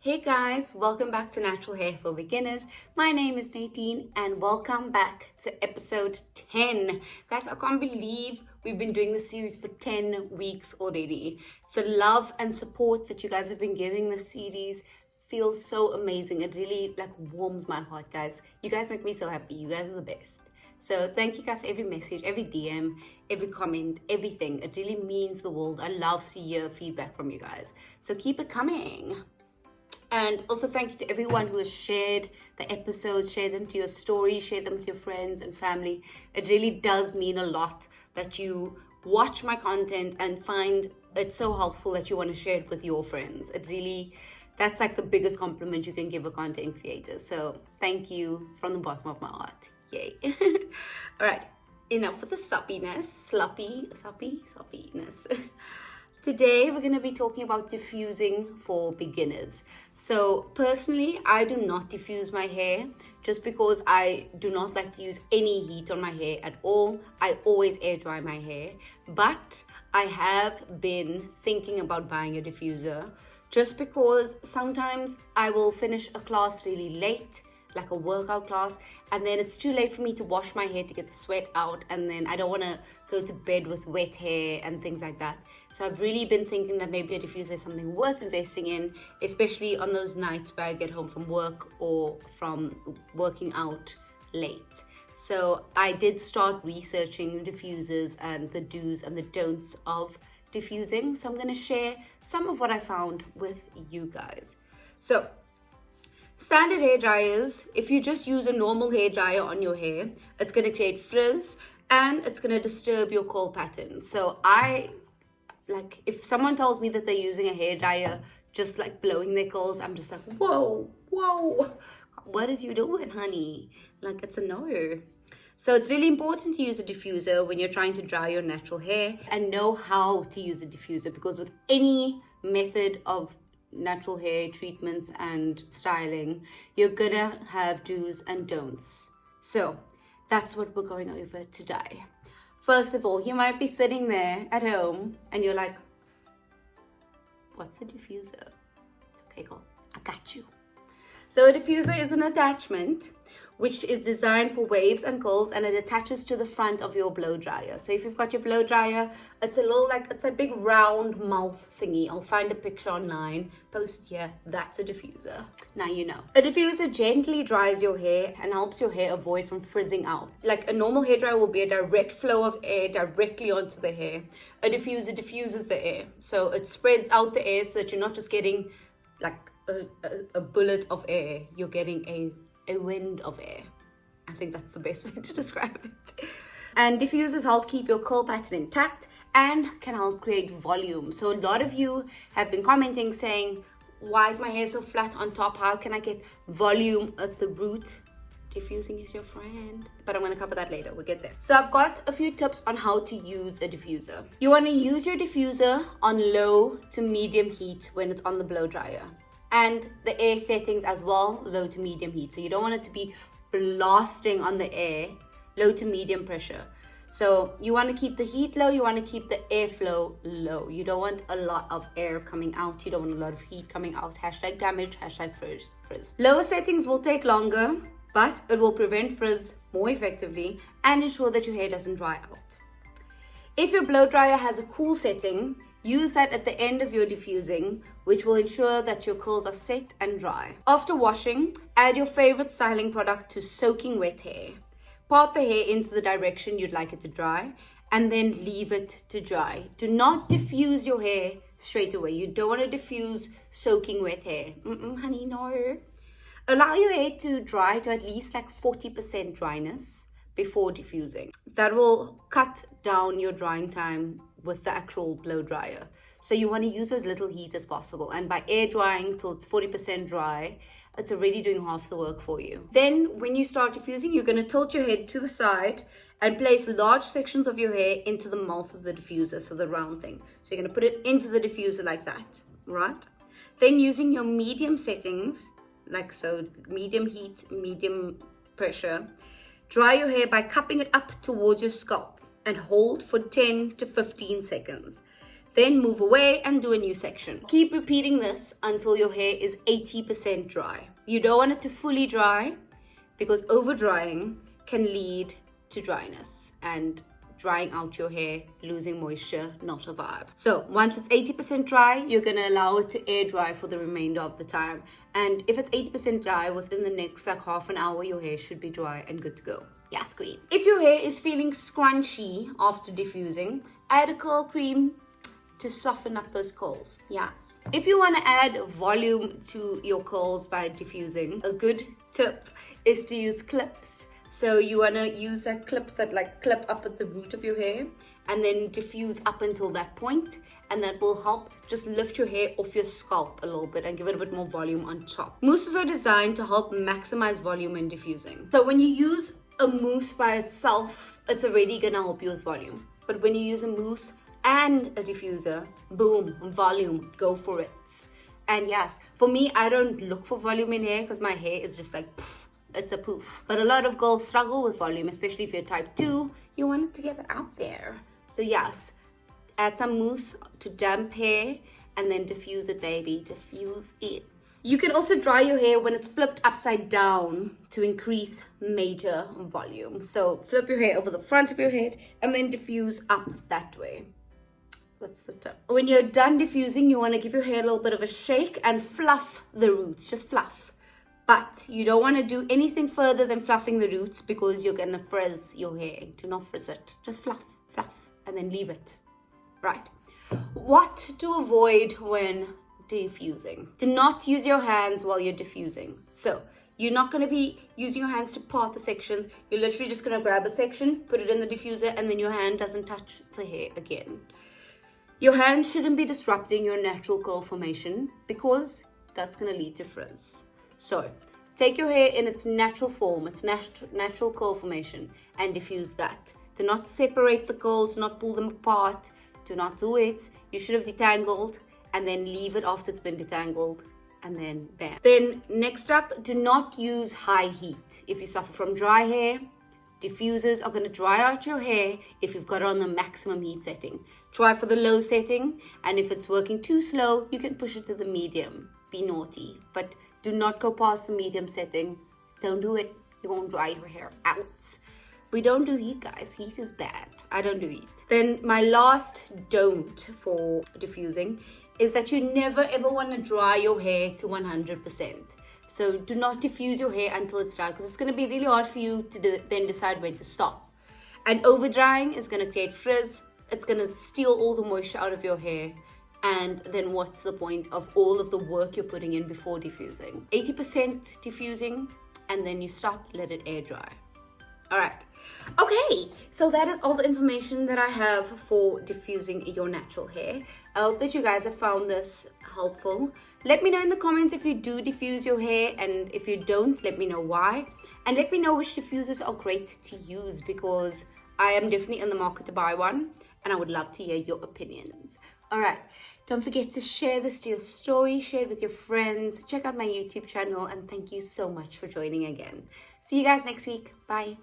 Hey guys, welcome back to Natural Hair for Beginners. My name is Nadine and welcome back to episode 10. Guys, I can't believe we've been doing this series for 10 weeks already. The love and support that you guys have been giving this series feels so amazing. It really warms my heart, guys. You guys make me so happy. You guys are the best. So thank you guys for every message, every DM, every comment, everything. It really means the world. I love to hear feedback from you guys. So keep it coming. And also thank you to everyone who has shared the episodes, share them to your stories, share them with your friends and family. It really does mean a lot that you watch my content and find it so helpful that you want to share it with your friends. That's like the biggest compliment you can give a content creator. So thank you from the bottom of my heart. Yay. All right, enough with the sloppiness. Today, we're going to be talking about diffusing for beginners. So personally, I do not diffuse my hair just because I do not like to use any heat on my hair at all. I always air dry my hair, but I have been thinking about buying a diffuser just because sometimes I will finish a class really late, like a workout class, and then it's too late for me to wash my hair to get the sweat out, and then I don't want to go to bed with wet hair and things like that. So I've really been thinking that maybe a diffuser is something worth investing in, especially on those nights where I get home from work or from working out late. So I did start researching diffusers and the do's and the don'ts of diffusing. So I'm going to share some of what I found with you guys. So standard hair dryers, if you just use a normal hair dryer on your hair, it's going to create frizz and it's going to disturb your curl pattern. So if someone tells me that they're using a hair dryer just like blowing their curls, I'm just like, whoa, what is you doing, honey? Like, it's a no. So it's really important to use a diffuser when you're trying to dry your natural hair and know how to use a diffuser, because with any method of natural hair treatments and styling, you're gonna have do's and don'ts. So that's what we're going over today. First of all, you might be sitting there at home and you're like, what's a diffuser? It's okay, girl, I got you. So a diffuser is an attachment which is designed for waves and curls, and it attaches to the front of your blow dryer. So if you've got your blow dryer, it's a big round mouth thingy. I'll find a picture online, post it here. That's a diffuser. Now you know. A diffuser gently dries your hair and helps your hair avoid from frizzing out. Like a normal hair dryer will be a direct flow of air directly onto the hair. A diffuser diffuses the air. So it spreads out the air so that you're not just getting like a bullet of air, you're getting a wind of air. I think that's the best way to describe it. And diffusers help keep your curl pattern intact and can help create volume. So a lot of you have been commenting saying, why is my hair so flat on top? How can I get volume at the root? Diffusing is your friend. But I'm going to cover that later. We'll get there. So I've got a few tips on how to use a diffuser. You want to use your diffuser on low to medium heat when it's on the blow dryer. And the air settings as well, low to medium heat. So you don't want it to be blasting on the air, low to medium pressure. So you want to keep the heat low, you want to keep the airflow low. You don't want a lot of air coming out, you don't want a lot of heat coming out. Hashtag damage, hashtag frizz. Lower settings will take longer, but it will prevent frizz more effectively and ensure that your hair doesn't dry out. If your blow dryer has a cool setting, use that at the end of your diffusing, which will ensure that your curls are set and dry. After washing, add your favorite styling product to soaking wet hair. Part the hair into the direction you'd like it to dry, and then leave it to dry. Do not diffuse your hair straight away. You don't want to diffuse soaking wet hair. Honey, no. Allow your hair to dry to at least 40% dryness before diffusing. That will cut down your drying time with the actual blow dryer. So you want to use as little heat as possible, and by air drying till it's 40% dry, it's already doing half the work for you. Then when you start diffusing, you're going to tilt your head to the side and place large sections of your hair into the mouth of the diffuser, so the round thing. So you're going to put it into the diffuser like that, right? Then using your medium settings, like so, medium heat, medium pressure, dry your hair by cupping it up towards your scalp and hold for 10 to 15 seconds. Then move away and do a new section. Keep repeating this until your hair is 80% dry. You don't want it to fully dry because over drying can lead to dryness and drying out your hair, losing moisture, not a vibe. So once it's 80% dry, you're gonna allow it to air dry for the remainder of the time. And if it's 80% dry, within the next like half an hour, your hair should be dry and good to go. Yes, queen. If your hair is feeling scrunchy after diffusing, add a curl cream to soften up those curls. Yes. If you want to add volume to your curls by diffusing, a good tip is to use clips. So you want to use that clips that like clip up at the root of your hair and then diffuse up until that point, and that will help just lift your hair off your scalp a little bit and give it a bit more volume on top. Mousses are designed to help maximize volume in diffusing. So when you use a mousse by itself, it's already gonna help you with volume. But when you use a mousse and a diffuser, boom, volume, go for it. And yes, for me, I don't look for volume in hair because my hair is just like poof, it's a poof. But a lot of girls struggle with volume, especially if you're type 2, you want it to get it out there. So yes, add some mousse to damp hair and then diffuse it, baby, diffuse it. You can also dry your hair when it's flipped upside down to increase major volume. So flip your hair over the front of your head and then diffuse up that way. That's the tip. When you're done diffusing, you want to give your hair a little bit of a shake and fluff the roots, just fluff. But you don't want to do anything further than fluffing the roots because you're going to frizz your hair. Do not frizz it. Just fluff, fluff, and then leave it. Right. What to avoid when diffusing? Do not use your hands while you're diffusing. So you're not going to be using your hands to part the sections. You're literally just going to grab a section, put it in the diffuser, and then your hand doesn't touch the hair again. Your hand shouldn't be disrupting your natural curl formation because that's going to lead to frizz. So take your hair in its natural form, its natural curl formation, and diffuse that. Do not separate the curls, do not pull them apart. Do not do it. You should have detangled and then leave it after it's been detangled and then bam. Then next up, do not use high heat. If you suffer from dry hair, diffusers are going to dry out your hair if you've got it on the maximum heat setting. Try for the low setting, and if it's working too slow, you can push it to the medium. Be naughty, but do not go past the medium setting. Don't do it. You won't dry your hair out. We don't do heat, guys. Heat is bad. I don't do heat. Then my last don't for diffusing is that you never ever want to dry your hair to 100%. So do not diffuse your hair until it's dry because it's going to be really hard for you to then decide when to stop. And over drying is going to create frizz. It's going to steal all the moisture out of your hair. And then what's the point of all of the work you're putting in before diffusing? 80% diffusing and then you stop, let it air dry. All right. Okay, so that is all the information that I have for diffusing your natural hair. I hope that you guys have found this helpful. Let me know in the comments if you do diffuse your hair, and if you don't, let me know why. And let me know which diffusers are great to use because I am definitely in the market to buy one and I would love to hear your opinions. All right, don't forget to share this to your story, share it with your friends, check out my YouTube channel, and thank you so much for joining again. See you guys next week. Bye.